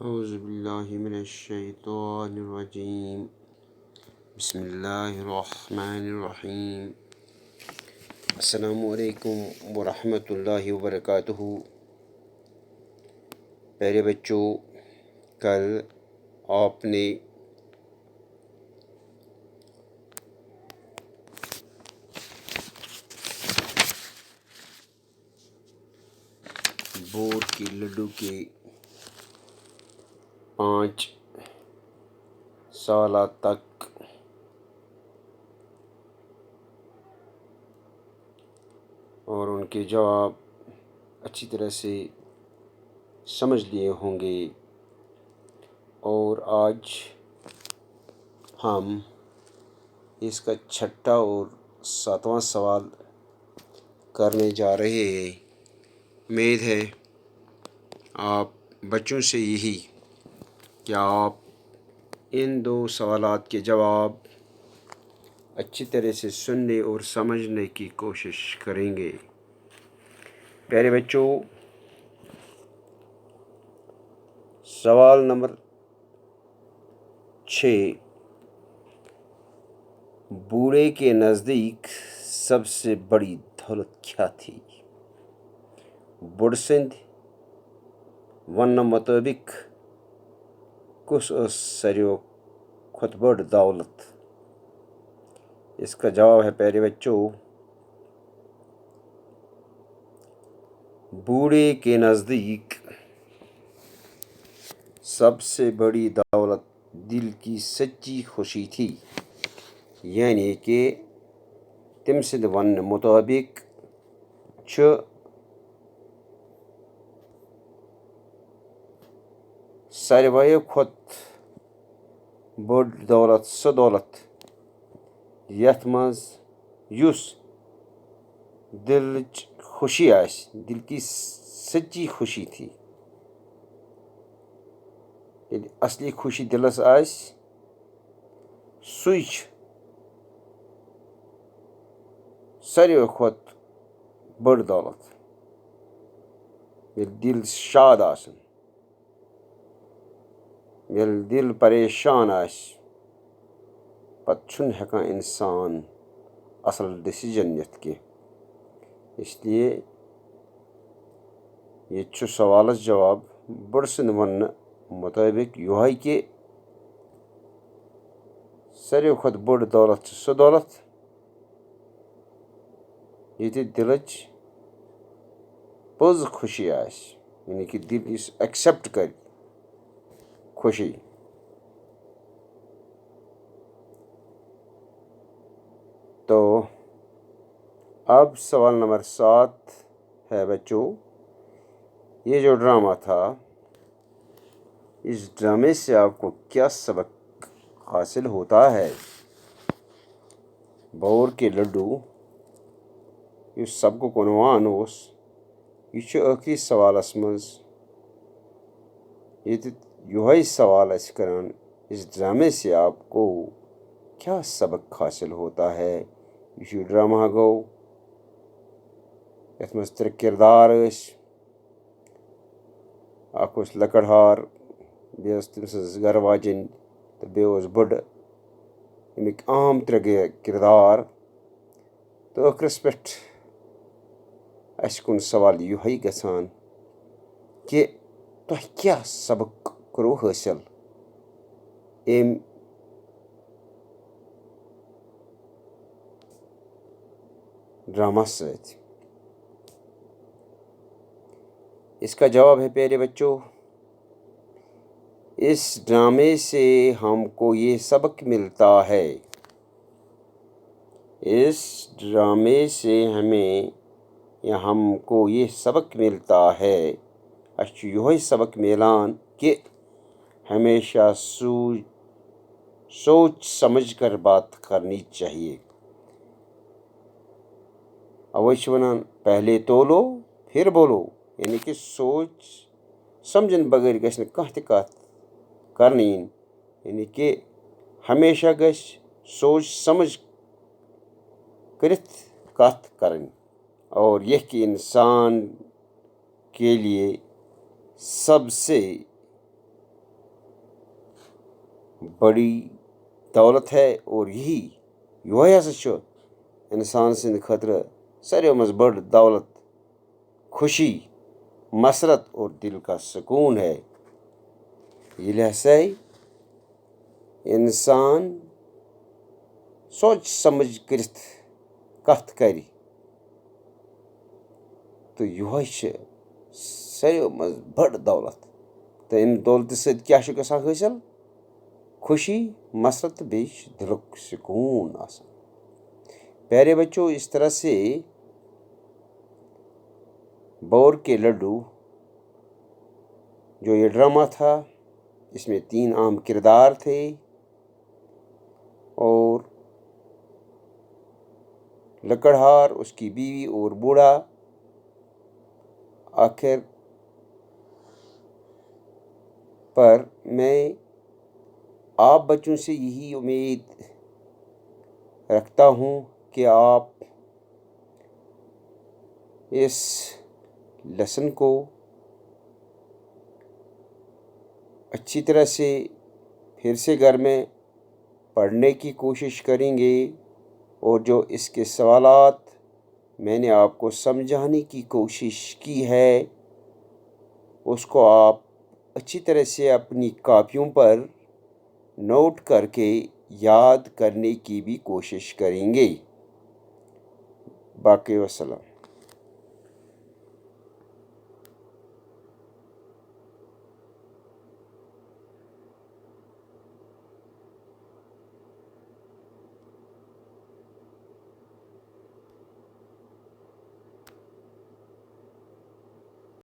اعوذ باللہ من الشیطان الرجیم بسم اللہ الرحمن الرحیم السلام علیکم ورحمۃ اللہ وبرکاتہ۔ پیارے بچوں، کل آپ نے بورڈ کے لڈو کے 5 سوالات تک اور ان کے جواب اچھی طرح سے سمجھ لیے ہوں گے، اور آج ہم اس کا 6واں اور 7واں سوال کرنے جا رہے ہیں۔ امید ہے آپ بچوں سے یہی کہ آپ ان 2 سوالات کے جواب اچھی طرح سے سننے اور سمجھنے کی کوشش کریں گے۔ پیارے بچوں، سوال نمبر 6، بوڑھے کے نزدیک سب سے بڑی دولت کیا تھی؟ بُڈٕ سٕنٛدِ وننہٕ مطٲبق کُس ٲس ساروِیو کھۄتہٕ بٔڑ دولت؟ اس کا جواب ہے پیارے بچوں، بوڑھے کے نزدیک سب سے بڑی دولت دل کی سچی خوشی تھی، یعنی کہ تٔمۍ سٕنٛدِ وننہٕ مطٲبق چھُ ساروِیو کھۄتہٕ بٔڑ دولت سۄ دولت یَتھ منٛز یُس دلٕچ خوشی آسہِ، دل کی سچی خوشی تھی۔ ییٚلہِ اصلی خوشی دلس آسہِ سُے چھُ ساروِیو کھۄتہٕ بٔڑ دولت۔ ییٚلہِ دل شاد آسن، ییٚلہِ دل پریشان آسہِ، پتہٕ چھُنہٕ ہٮ۪کان اِنسان اصل ڈیسیجن نِتھ کینٛہہ۔ اس لیے ییٚتہِ چھُ سوالس جواب بُڈٕ سٕنٛدِ وننہٕ مطٲبق یِہوٚے کہِ ساروِیو کھۄتہٕ بٔڑ دولت چھِ سۄ دولت ییٚتہِ دلٕچ پٔز خوشی آسہِ، یعنی کہ دل یُس ایکسیپٹ کرِ خوشی۔ تو اب سوال نمبر 7 ہے بچوں، یہ جو ڈرامہ تھا، اس ڈرامے سے آپ کو کیا سبق حاصل ہوتا ہے؟ بور کے لڈو یُس سبقُک عنوان اوس، یہ چھُ ٲخری سوالس منٛز ییٚتہِ یِہوٚے سوال اَسہِ کران، اس ڈرامے سے آپ کو کیا سبق حاصل ہوتا ہے؟ یُس یہِ ڈرامہ گوٚو، یَتھ منٛز 3 کردار ٲسۍ، اکھ اوس لکڑہار، بیٚیہِ ٲس تٔمۍ سٕنٛز گرٕ واجِنۍ تہٕ بیٚیہِ اوس بٕڈٕ، اَمِکۍ عام 3 کردار۔ تہٕ ٲخرس پٮ۪ٹھ اَسہِ کُن سوال یِہوٚے گژھان کہِ تۄہہِ کیٛاہ سبق کوٚروٕ حٲصِل أمۍ ڈرامہ سۭتۍ؟ اس کا جواب ہے پیارے بچوں، اس ڈرامے سے ہم کو یہ سبق ملتا ہے، اس ڈرامے سے ہمیں یا ہم کو یہ سبق ملتا ہے، اَسہِ چھُ یِہوٚے سبق میلان کہ ہمیشہ سوچ سمجھ کر بات کرنی چاہیے۔ اوے چھِ وَنان پہلے تولو پھر بولو، یعنی کہ سوچ سمجھن بغٲر گژھِ نہٕ کانٛہہ تہِ کَتھ کرنہٕ یِنۍ، یعنی کہ ہمیشہ گژھِ سوچ سمجھ کٔرِتھ کَتھ کَرٕنۍ، اور یہ کہ انسان کے لیے سب سے بڑی دولت ہے، اور یہ ہسا انسان سند خطر ساروی مز بڑ دولت، خوشی، مسرت اور دل کا سکون ہے۔ ییٚلہِ ہسا انسان سوچ سمجھ کرتھ کتھ کرِ تو یہ ساروی مز بڑ دولت، تو امہِ دولتہِ سۭتۍ کیٛاہ چھُ گژھان حٲصِل؟ خوشی، مسرت تو بیٚیہِ دلُک سکون آسان۔ پیارے بچوں، اس طرح سے بور کے لڈو جو یہ ڈرامہ تھا، اس میں 3 اہم کردار تھے، اور لکڑہار، اس کی بیوی اور بوڑھا۔ آخر پر میں آپ بچوں سے یہی امید رکھتا ہوں کہ آپ اس لیسن کو اچھی طرح سے پھر سے گھر میں پڑھنے کی کوشش کریں گے، اور جو اس کے سوالات میں نے آپ کو سمجھانے کی کوشش کی ہے اس کو آپ اچھی طرح سے اپنی کاپیوں پر نوٹ کر کے یاد کرنے کی بھی کوشش کریں گے۔ باقی وسلام۔